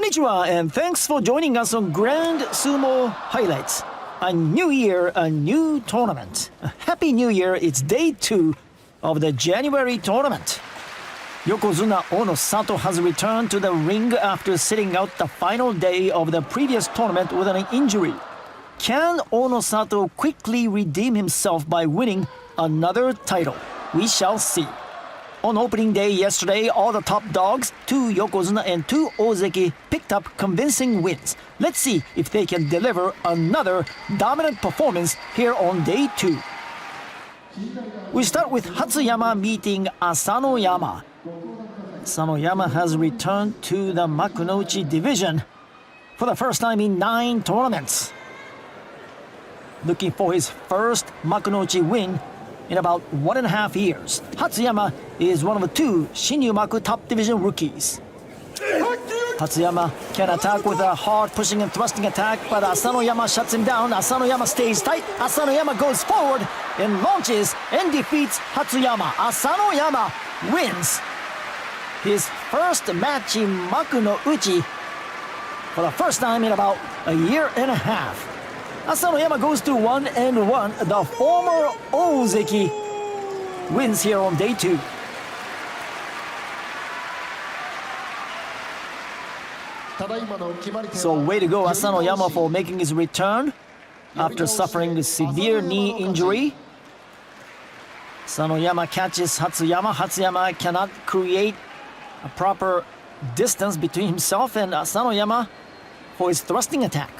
Konnichiwa, and thanks for joining us on Grand Sumo Highlights. A new year, a new tournament. Happy New Year, it's day 2 of the January tournament. Yokozuna Ono Sato has returned to the ring after sitting out the final day of the previous tournament with an injury. Can Ono Sato quickly redeem himself by winning another title? We shall see. On opening day yesterday, all the top dogs, 2 Yokozuna and 2 Ozeki, picked up convincing wins. Let's see if they can deliver another dominant performance here on day 2. We start with Hatsuyama meeting Asanoyama. Asanoyama has returned to the Makunouchi division for the first time in 9 tournaments. Looking for his first Makunouchi win in about 1.5 years. Hatsuyama is one of the 2 Shinyu-Maku top division rookies. Hatsuyama can attack with a hard pushing and thrusting attack, but Asanoyama shuts him down. Asanoyama stays tight. Asanoyama goes forward and launches and defeats Hatsuyama. Asanoyama wins his first match in Makunouchi for the first time in about 1.5 years. Asanoyama goes to 1-1. The former Ozeki wins here on day 2. So way to go Asanoyama for making his return after suffering a severe knee injury. Asanoyama catches Hatsuyama. Hatsuyama cannot create a proper distance between himself and Asanoyama for his thrusting attack.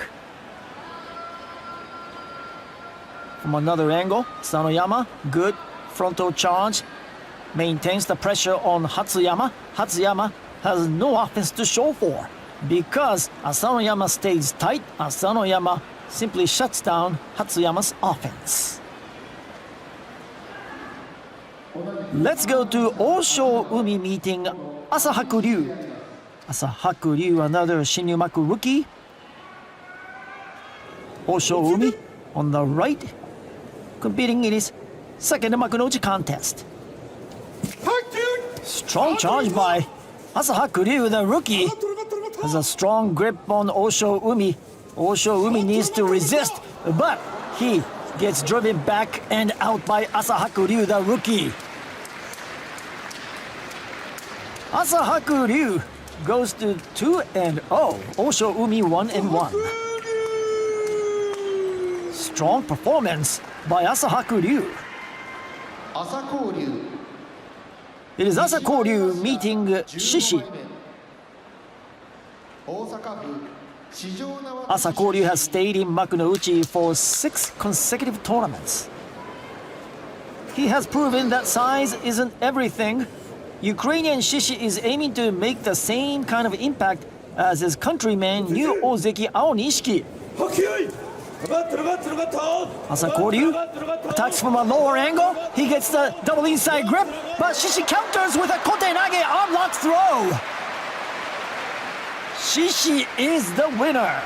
From another angle, Asanoyama, good frontal charge, maintains the pressure on Hatsuyama. Hatsuyama has no offense to show for. Because Asanoyama stays tight, Asanoyama simply shuts down Hatsuyama's offense. Let's go to Osho Umi meeting Asahaku Ryu. Asahaku Ryu, another Shinyu-Maku rookie. Osho Umi on the right, competing in his second Makunouchi contest. Strong charge by Asahaku Ryu, the rookie, has a strong grip on Osho Umi. Osho Umi needs to resist, but he gets driven back and out by Asahaku Ryu, the rookie. Asahaku Ryu goes to 2-0. Osho Umi 1-1. Strong performance by Asahaku Ryu. It is Asahaku Ryu meeting Shishi. Asahaku Ryu has stayed in Makunouchi for 6 consecutive tournaments. He has proven that size isn't everything. Ukrainian Shishi is aiming to make the same kind of impact as his countryman New Ozeki Aonishiki. Asahaku Ryu attacks from a lower angle. He gets the double inside grip, but Shishi counters with a kotenage arm lock throw. Shishi is the winner.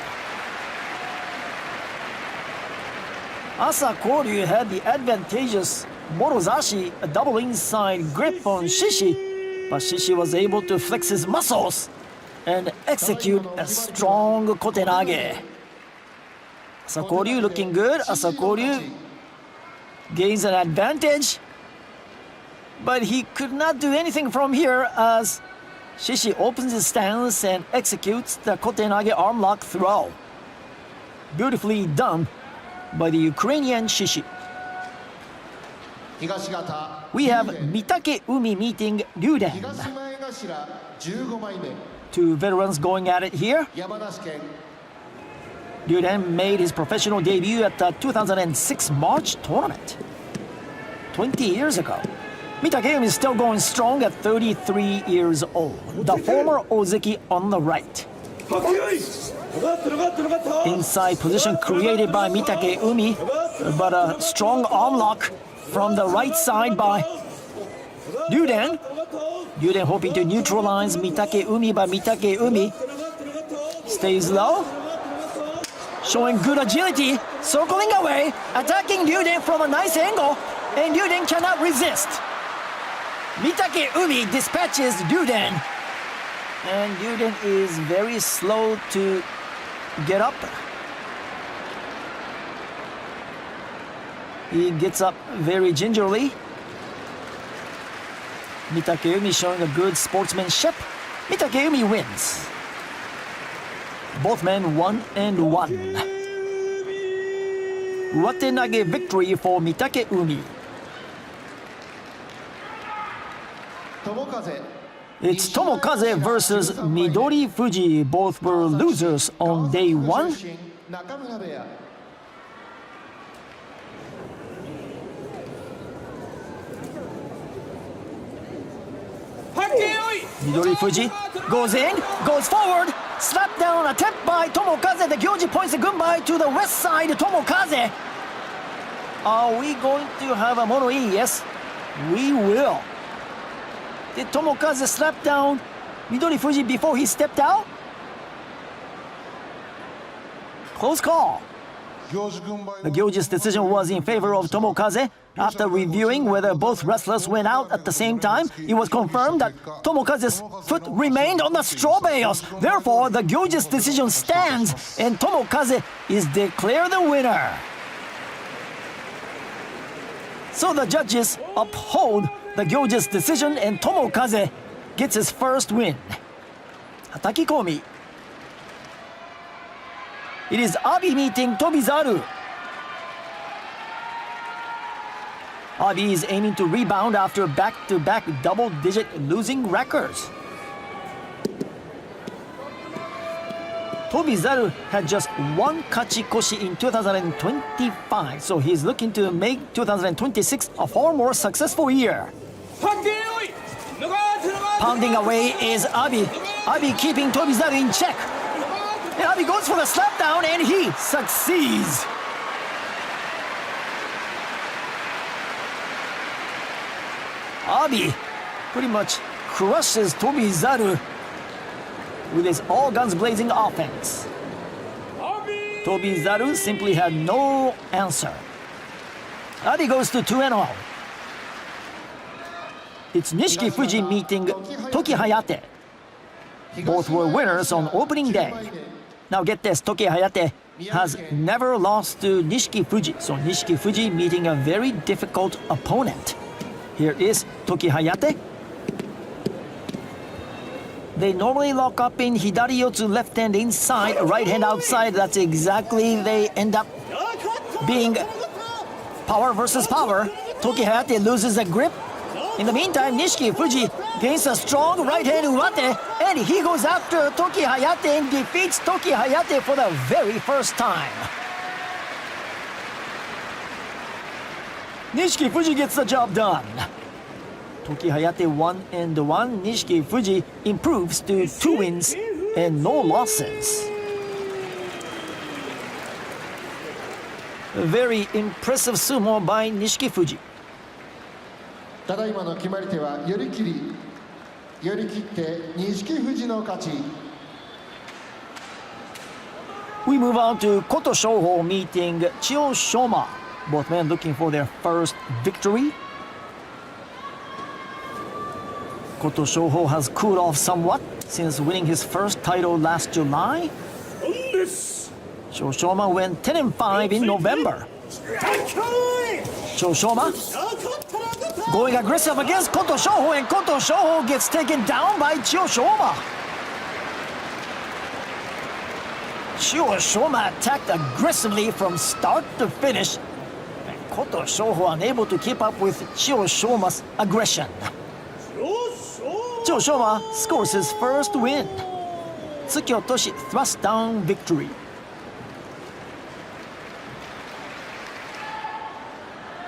Asahaku Ryu had the advantageous Morozashi, a double inside grip on Shishi, but Shishi was able to flex his muscles and execute a strong kotenage. Asahaku Ryu looking good. Asahaku Ryu gains an advantage, but he could not do anything from here as Shishi opens his stance and executes the kotenage arm lock throw. Beautifully done by the Ukrainian Shishi. We have Mitake Umi meeting Ryuden. 2 veterans going at it here. Ryuden made his professional debut at the 2006 March tournament, 20 years ago. Mitake Umi is still going strong at 33 years old. The former Ozeki on the right. Inside position created by Mitake Umi, but a strong arm lock from the right side by Ryuden. Ryuden hoping to neutralize Mitake Umi, but Mitake Umi stays low, showing good agility, circling away, attacking Ryuden from a nice angle, and Ryuden cannot resist. Mitake Umi dispatches Ryuden And Yuden is very slow to get up. He gets up very gingerly. Mitakeumi showing a good sportsmanship. Mitakeumi wins. Both men 1-1. Watenage victory for Mitakeumi. It's Tomokaze versus Midori Fuji. Both were losers on day 1. Midori Fuji goes in, goes forward, slap down attempt by Tomokaze. The Gyoji points a gunbai to the west side. Tomokaze. Are we going to have a mono-e? Yes, we will. Did Tomokaze slap down Midori Fuji before he stepped out? Close call. The Gyoji's decision was in favor of Tomokaze. After reviewing whether both wrestlers went out at the same time, it was confirmed that Tomokaze's foot remained on the straw bales. Therefore, the Gyoji's decision stands, and Tomokaze is declared the winner. So the judges uphold the Gyoji's decision, and Tomokaze gets his first win. Hataki komi. It is Abi meeting Tobizaru. Abi is aiming to rebound after back-to-back double-digit losing records. Tobizaru had just one kachikoshi in 2025, so he's looking to make 2026 a far more successful year. Pounding away is Abi. Abi keeping Tobizaru in check. And Abi goes for the slapdown, and he succeeds. Abi pretty much crushes Tobizaru with his all-guns-blazing offense. Tobizaru simply had no answer. Abi goes to 2-0. It's Nishiki Fuji meeting Toki Hayate. Both were winners on opening day. Now get this, Toki Hayate has never lost to Nishiki Fuji, so Nishiki Fuji meeting a very difficult opponent. Here is Toki Hayate. They normally lock up in Hidari Yotsu, left hand inside, right hand outside. That's exactly they end up being power versus power. Toki Hayate loses a grip. In the meantime, Nishiki Fuji gains a strong right hand uwate, and he goes after Toki Hayate and defeats Toki Hayate for the very first time. Nishiki Fuji gets the job done. Toki Hayate 1-1. Nishiki Fuji improves to 2 wins and no losses. A very impressive sumo by Nishiki Fuji. ただいまの決まり手は寄り切って錦富士の勝ち。 We move on to Koto Shouho meeting Chio Shoma. Both men looking for their first victory. Koto Shouho has cooled off somewhat since winning his first title last July. Chio Shoma went 10-5 in November. Chio Shoma going aggressive against Koto Shouho, and Koto Shouho gets taken down by Chio Shoma. Chio Shoma attacked aggressively from start to finish, and Koto Shouho unable to keep up with Chio Shoma's aggression. Chio Shoma scores his first win. Tsukio Toshi thrust down victory.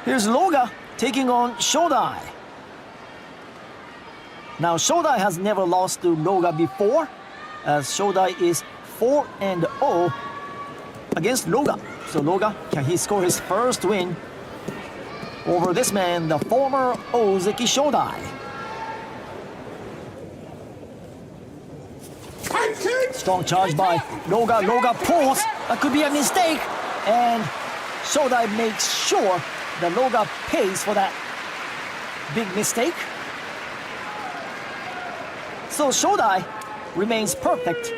Here's Loga taking on Shodai. Now Shodai has never lost to Loga before, as Shodai is 4-0 against Loga. So Loga, can he score his first win over this man, the former Ozeki Shodai? Strong charge by Loga. Loga pulls. That could be a mistake. And Shodai makes sure that Loga pays for that big mistake. So Shodai remains perfect.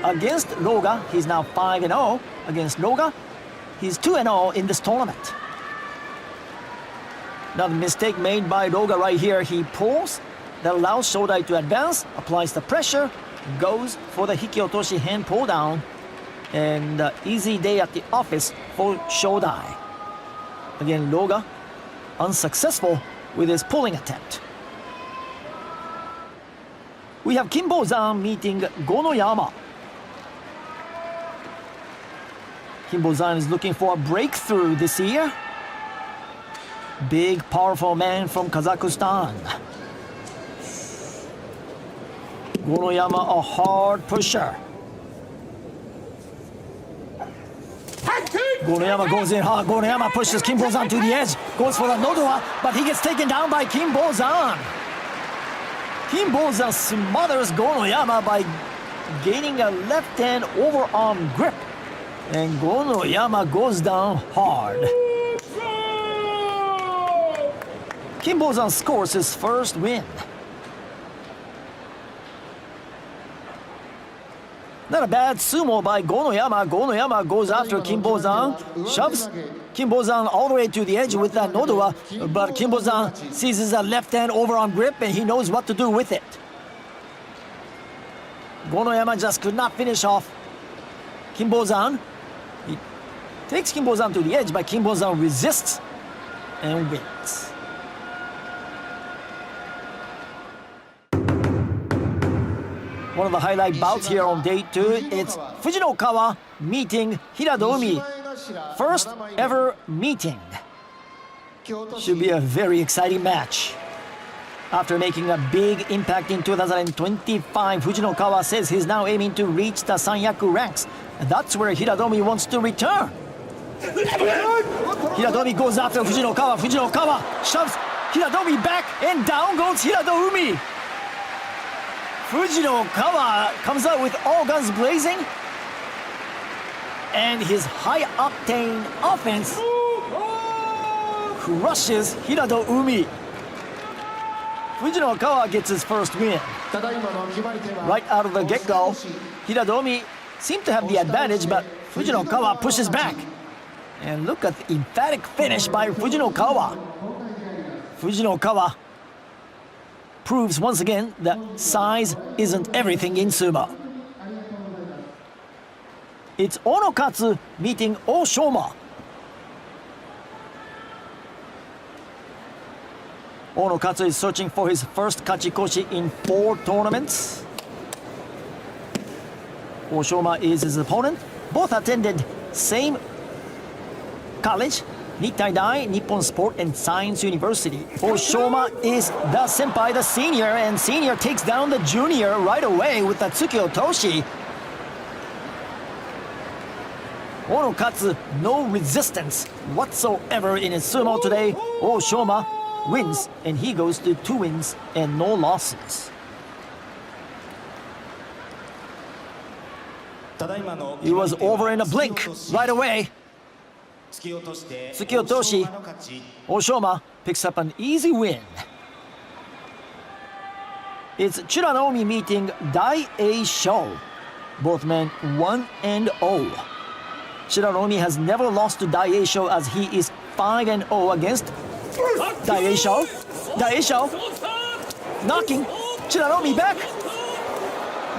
Against Roga, he's now 5-0. Against Roga, he's 2-0 in this tournament. Now the mistake made by Roga right here, he pulls, that allows Shodai to advance, applies the pressure, goes for the Hikiotoshi hand pull down, and easy day at the office for Shodai. Again, Roga unsuccessful with his pulling attempt. We have Kimbo-zan meeting Gonoyama. Kimbo-zan is looking for a breakthrough this year. Big, powerful man from Kazakhstan. Gonoyama, a hard pusher. Gonoyama goes in hard. Gonoyama pushes Kimbo-zan to the edge. Goes for the Nodowa, but he gets taken down by Kimbo-zan. Kimbo-zan smothers Gonoyama by gaining a left-hand overarm grip. And Gonoyama goes down hard. Kimbo-zan scores his first win. Not a bad sumo by Gonoyama. Gonoyama goes after Kimbo-zan, shoves Kimbo-zan all the way to the edge with that Nodowa, but Kimbo-zan seizes a left-hand overarm grip and he knows what to do with it. Gonoyama just could not finish off Kimbo-zan. He takes Kimbo-zan to the edge, but Kimbo-zan resists and wins. One of the highlight bouts here on day 2, it's Fujinokawa meeting Hiradoumi. First ever meeting. Should be a very exciting match. After making a big impact in 2025, Fujinokawa says he's now aiming to reach the Sanyaku ranks. That's where Hiradoumi wants to return. Hiradoumi goes after Fujinokawa. Fujinokawa shoves Hiradoumi back and down goes Hiradoumi. Fujinokawa comes out with all guns blazing. And his high-octane offense crushes Hiradoumi. Fujinokawa gets his first win. Right out of the get-go, Hiradoumi seemed to have the advantage, but Fujinokawa pushes back. And look at the emphatic finish by Fujinokawa. Fujinokawa proves once again that size isn't everything in sumo. It's Onokatsu meeting Oshoma. Onokatsu is searching for his first kachikoshi in 4 tournaments. Oshoma is his opponent. Both attended same college, Nittai Dai, Nippon Sport and Science University. Oshoma is the senpai, the senior, and senior takes down the junior right away with the Tsukiotoshi. Onokatsu, no resistance whatsoever in his sumo today. Oshoma wins, and he goes to 2 wins and no losses. It was over in a blink, right away. Tsukiotoshi, Oshoma picks up an easy win. It's Chiranomi meeting Dai-A Sho. Both men 1-0. Chiranomi has never lost to Dai-A Sho as he is 5-0 against Dai-A Sho. Dai-A Sho knocking Chiranomi back.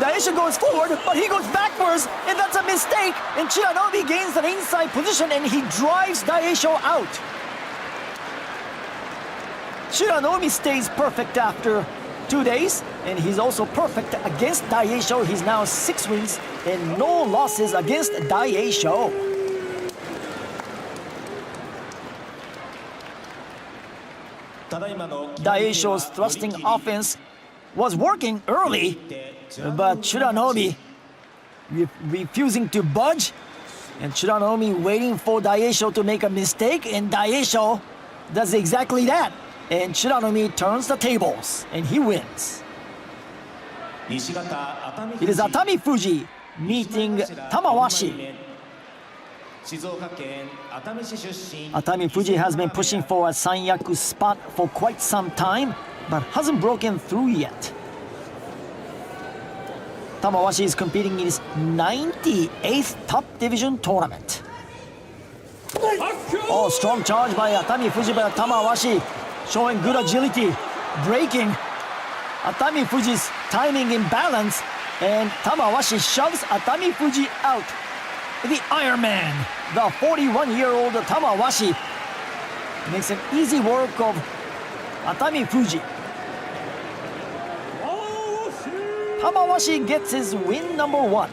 Dai-A Sho goes forward, but he goes backwards, and that's a mistake. And Chiranomi gains an inside position, and he drives Dai-A Sho out. Chiranomi stays perfect after 2 days, and he's also perfect against Dai-A Sho. He's now 6 wins and no losses against Dai-A Sho. Dai-A Sho's thrusting offense was working early, but Chiranomi refusing to budge, and Chiranomi waiting for Dai-A Sho to make a mistake, and Dai-A Sho does exactly that. And Chiranomi turns the tables, and he wins. It is Atami Fuji meeting Tamawashi. Atami Fuji has been pushing for a Sanyaku spot for quite some time, but hasn't broken through yet. Tamawashi is competing in his 98th top division tournament. Oh, strong charge by Atami Fuji, by Tamawashi, showing good agility, breaking Atami Fuji's timing imbalance, and Tamawashi shoves Atami Fuji out. The Iron Man, the 41-year-old Tamawashi, makes an easy work of Atami Fuji. Tamawashi gets his win number 1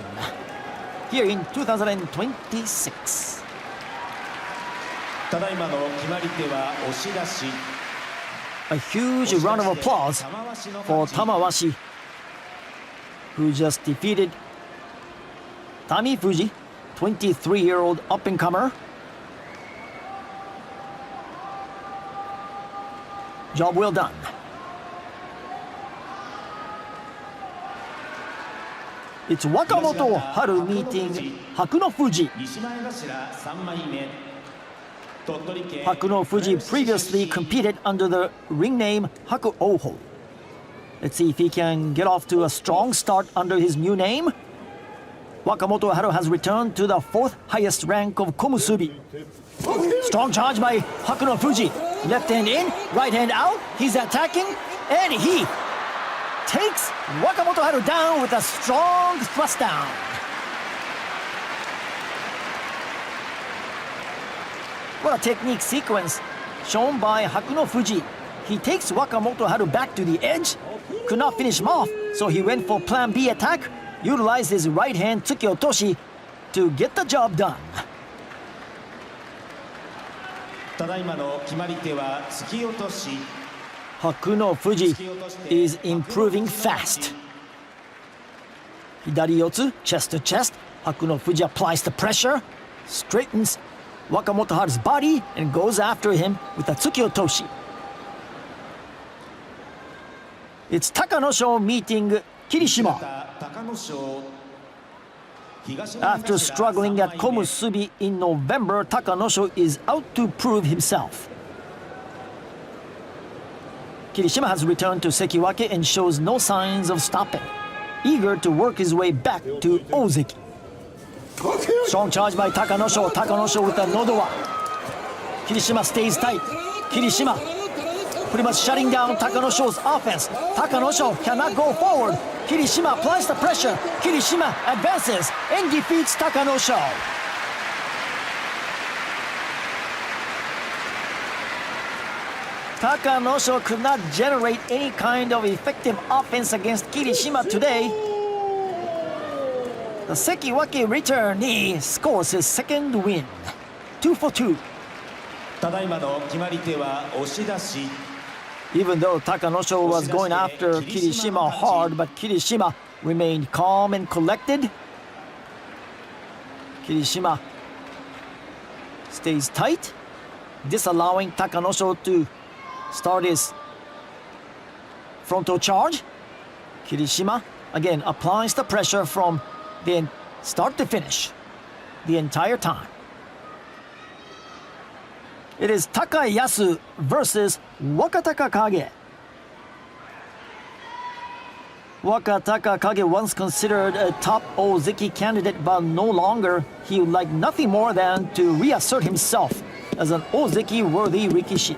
here in 2026. ただいまの決まり手は押し出し。 A huge round of applause for Tamawashi, who just defeated Tami Fuji, 23-year-old up-and-comer. Job well done. It's Wakamoto Haru meeting Hakuno Fuji. 西前頭3枚目。鳥取県 Hakuno Fuji previously competed under the ring name Haku Oho. Let's see if he can get off to a strong start under his new name. Wakamoto Haru has returned to the 4th highest rank of Komusubi. Strong charge by Hakuno Fuji. Left hand in, right hand out. He's attacking, and he takes Wakamoto Haru down with a strong thrust down. What a technique sequence shown by Hakuno Fuji. He takes Wakamoto Haru back to the edge. Could not finish him off, so he went for plan B attack. Utilized his right hand Tsuki Otoshi to get the job done. ただいまの決まり手は突き落とし。 Hakuno Fuji is improving fast. Hidari Yotsu, chest to chest. Hakuno Fuji applies the pressure, straightens Wakamoto Haru's body, and goes after him with a Tsuki Otoshi. It's Takanosho meeting Kirishima. 高野賞 After struggling at Komusubi in November, Takanosho is out to prove himself. Kirishima has returned to Sekiwake and shows no signs of stopping, eager to work his way back to Ozeki. Strong charge by Takanosho. Takanosho with a Nodowa. Kirishima stays tight. Kirishima pretty much shutting down Takanosho's offense. Takanosho cannot go forward. Kirishima applies the pressure. Kirishima advances and defeats Takanosho. Takanosho could not generate any kind of effective offense against Kirishima today. The Sekiwake returnee scores his second win. 2 for 2. ただいまの決まり手は押し出し。 Even though Takanosho was going after Kirishima hard, but Kirishima remained calm and collected. Kirishima stays tight, disallowing Takanosho to start his frontal charge. Kirishima again applies the pressure from the start to finish the entire time. It is Takayasu versus Wakataka Kage. Wakataka Kage, once considered a top Ozeki candidate, but no longer. He would like nothing more than to reassert himself as an Ozeki-worthy Rikishi.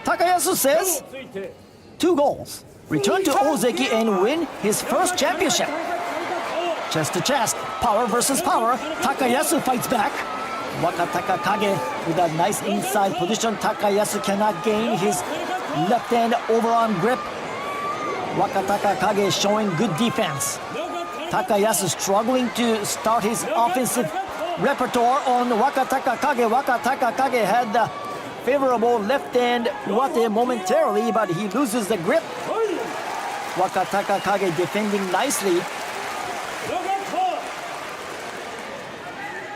Takayasu says 2 goals. Return to Ozeki and win his first championship. Chest to chest, power versus power. Takayasu fights back. Wakataka Kage with a nice inside position. Takayasu cannot gain his left hand overarm grip. Wakataka Kage showing good defense. Takayasu struggling to start his offensive repertoire on Wakataka Kage. Wakataka Kage had the favorable left hand wate momentarily, but he loses the grip. Wakataka Kage defending nicely.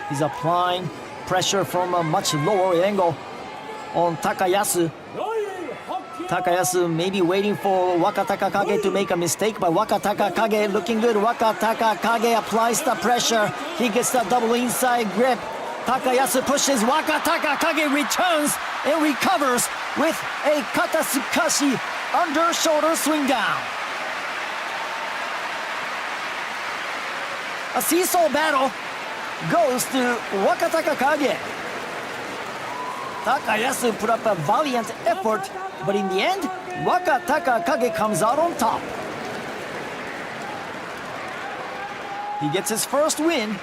He's applying pressure from a much lower angle on Takayasu. Takayasu may be waiting for Wakataka Kage to make a mistake, but Wakataka Kage looking good. Wakataka Kage applies the pressure. He gets the double inside grip. Takayasu pushes. Wakataka Kage returns and recovers with a Katatsukashi under shoulder swing down. A seesaw battle goes to Wakataka Kage. Takayasu put up a valiant effort, but in the end, Wakataka Kage comes out on top. He gets his first win.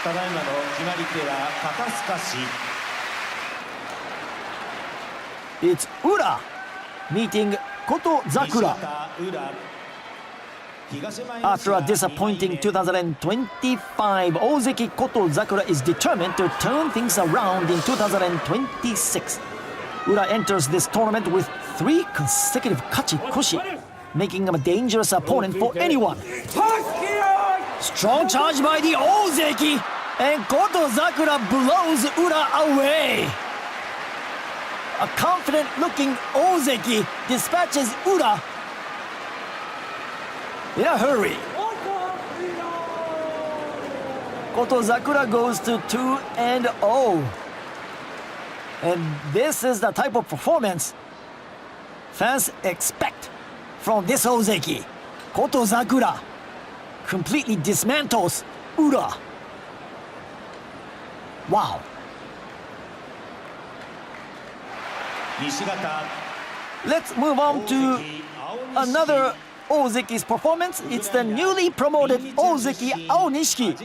ただいまの決まり手は肩すかし。 It's Ura meeting Koto Zakura. After a disappointing 2025, Ozeki Koto Zakura is determined to turn things around in 2026. Ura enters this tournament with 3 consecutive kachi-koshi, making him a dangerous opponent for anyone. Strong charge by the Ozeki, and Koto Zakura blows Ura away. A confident-looking Ozeki dispatches Ura in a hurry. Koto Zakura goes to 2-0. And this is the type of performance fans expect from this Ozeki. Koto Zakura completely dismantles Ura. Wow. Let's move on to another Ozeki's performance. It's the newly promoted Ozeki Aonishiki,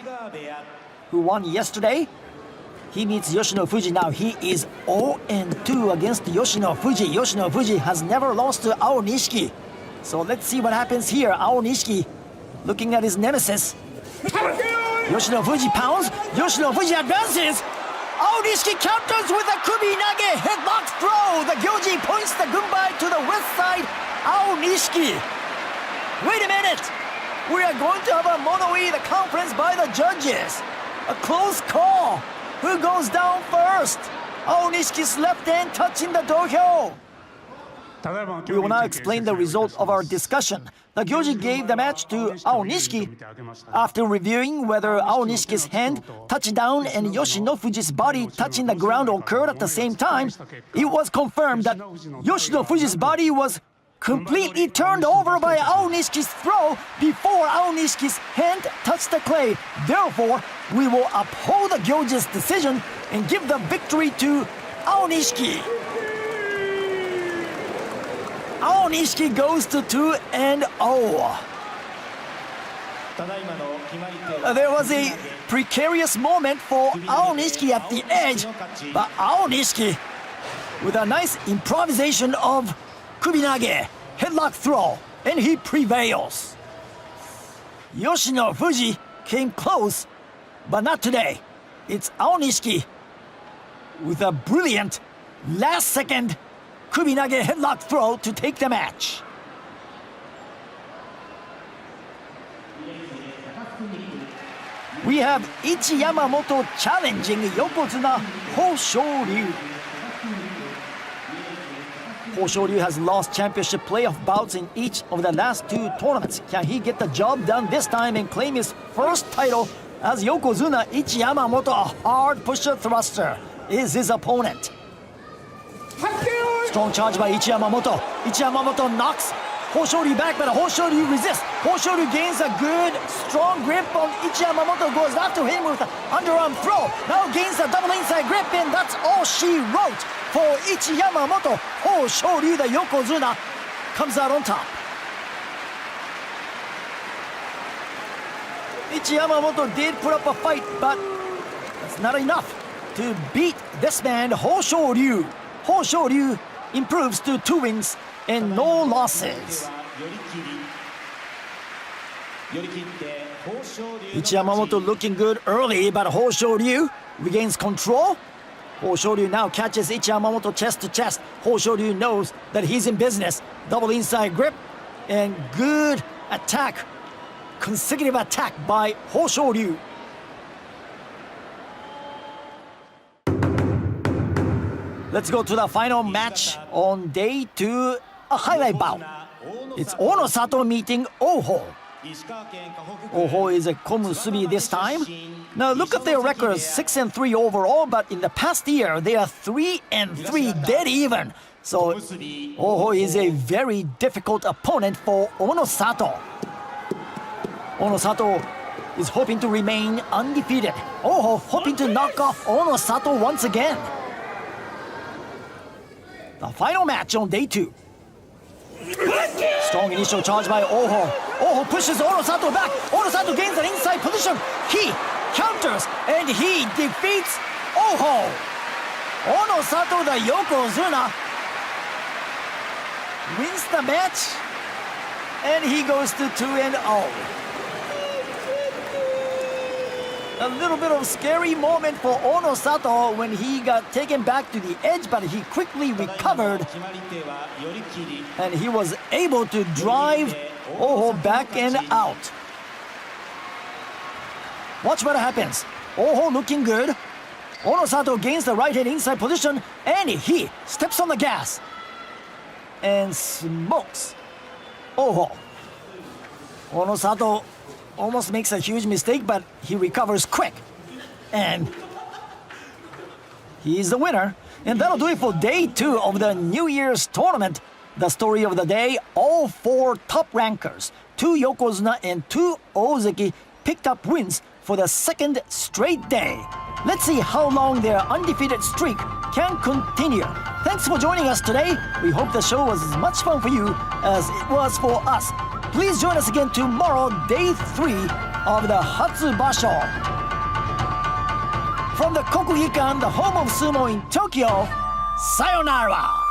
who won yesterday. He meets Yoshino Fuji now. He is 0-2 against Yoshino Fuji. Yoshino Fuji has never lost to Aonishiki. So let's see what happens here. Aonishiki looking at his nemesis. Yoshino Fuji pounds. Yoshino Fuji advances. Aonishiki counters with a kubi nage headlock throw. The Gyoji points the gunbai to the west side. Aonishiki. Wait a minute. We are going to have a mono-e, the conference by the judges. A close call. Who goes down first? Aonishiki's left hand touching the dohyo. We will now explain the result of our discussion. The Gyoji gave the match to Aonishiki. After reviewing whether Aonishiki's hand touched down and Yoshino Fuji's body touching the ground occurred at the same time, it was confirmed that Yoshino Fuji's body was completely turned over by Aonishiki's throw before Aonishiki's hand touched the clay. Therefore, we will uphold the Gyoji's decision and give the victory to Aonishiki. Aonishiki goes to 2-0. There was a precarious moment for Aonishiki at the edge, but Aonishiki, with a nice improvisation of kubinage, headlock throw, and he prevails. Yoshino Fuji came close, but not today. It's Aonishiki with a brilliant last-second kubinage headlock throw to take the match. We have Ichi Yamamoto challenging Yokozuna Hoshoryu. Hoshoryu has lost championship playoff bouts in each of the last 2 tournaments. Can he get the job done this time and claim his first title as Yokozuna? Ichi Yamamoto, a hard pusher thruster, is his opponent. Strong charge by Ichi Yamamoto. Ichi Yamamoto knocks Hoshoryu back, but Hoshoryu resists. Hoshoryu gains a good, strong grip on Ichi Yamamoto, goes after him with an underarm throw. Now gains a double inside grip, and that's all she wrote for Ichi Yamamoto. Hoshoryu, the Yokozuna, comes out on top. Ichi Yamamoto did put up a fight, but that's not enough to beat this man, Hoshoryu. Hoshoryu improves to 2 wins and no losses. Ichi Yamamoto looking good early, but Hoshoryu regains control. Hoshoryu now catches Ichi Yamamoto chest to chest. Hoshoryu knows that he's in business. Double inside grip and good attack. Consecutive attack by Hoshoryu. Let's go to the final match on day 2, a highlight bout. It's Onosato meeting Oho. Oho is a komusubi this time. Now look at their records, 6-3 overall, but in the past year they are 3-3, dead even. So Oho is a very difficult opponent for Onosato. Ono Sato is hoping to remain undefeated. Oho hoping to knock off Ono Sato once again. The final match on day 2. Strong initial charge by Oho. Oho pushes Ono Sato back. Ono Sato gains an inside position. He counters and he defeats Oho. Ono Sato, the Yokozuna, wins the match and he goes to 2-0. A little bit of scary moment for Ono Sato when he got taken back to the edge, but he quickly recovered and he was able to drive Oho back and out. Watch what happens. Oho looking good. Ono Sato gains the right hand inside position and he steps on the gas and smokes Oho. Ono Sato almost makes a huge mistake, but he recovers quick. And he's the winner. And that'll do it for day 2 of the New Year's tournament. The story of the day, all 4 top rankers, 2 Yokozuna and 2 Ozeki, picked up wins for the 2nd straight day. Let's see how long their undefeated streak can continue. Thanks for joining us today. We hope the show was as much fun for you as it was for us. Please join us again tomorrow, day 3 of the Hatsubasho. From the Kokugikan, the home of sumo in Tokyo, sayonara!